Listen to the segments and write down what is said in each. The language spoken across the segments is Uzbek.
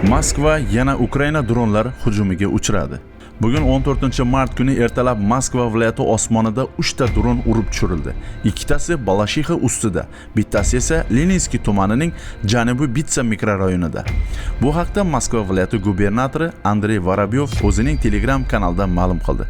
Moskva yana Ukraina dronlar hujumiga uchradi. Bugun 14-mart kuni ertalab Moskva viloyati osmonida 3 ta dron urib tushirildi. Ikkitasi Balashixa ustida, bittasi esa Leninskiy tumanining Janubiy Bitsa mikrorayonida. Bu haqda Moskva viloyati gubernatori Andrey Vorobyov o'zining Telegram kanalida ma'lum qildi.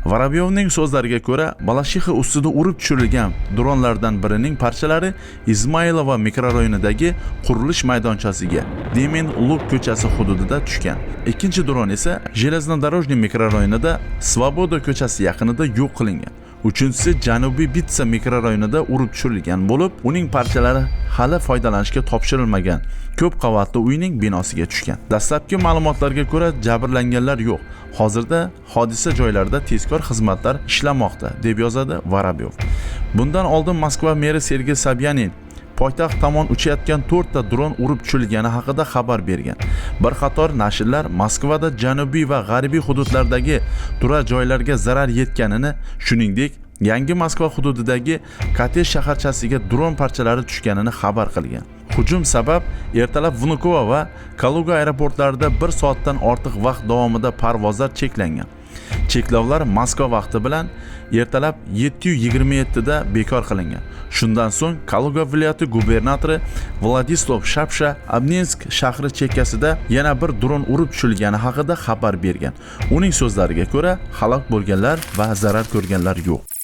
Vorobyovning so'zlariga ko'ra, Balashixa ustida urib tushirilgan dronlardan birining parchalari Izmailova mikrorayonidagi qurilish maydonchasiga Demin Luk ko'chasi hududida tushgan. Ikkinchi dron esa Железнодорожный mikrorayonida Svoboda ko'chasi yaqinida yo'q qilingan. Uchinchisi Janubiy Bitsa mikrorayonida urib tushirilgan bo'lib, uning parchalari hali foydalanishga topshirilmagan ko'p qavatli uyning binosiga tushgan. Dastlabki ma'lumotlarga ko'ra jabrlanganlar yo'q. Hozirda hodisa joylarida tezkor xizmatlar ishlamoqda, deb yozadi Vorobyov. Bundan oldin Moskva meri Sergey Sobyanin poytaxt tomon uchayotgan 4 ta dron urib tushirilgani haqida xabar bergan. Bir qator nashrlar Moskvada janubiy va g'arbiy hududlardagi turar joylarga zarar yetganini, shuningdek, yangi Moskva hududidagi Kotej shaharchasiga dron parchalari tushganini xabar qilgan. Hujum sabab ertalab Vnukovo va Kaluga aeroportlarida 1 soatdan ortiq vaqt davomida parvozlar cheklangan. Cheklovlar Moskva vaqti bilan ertalab 7:27 da bekor qilingan. Shundan so'ng Kaluga viloyati gubernatori Vladislav Shapsha Abninsk shahri chekkasida yana bir dron urib tushirilgani haqida xabar bergan. Uning so'zlariga ko'ra, halok bo'lganlar va zarar ko'rganlar yo'q.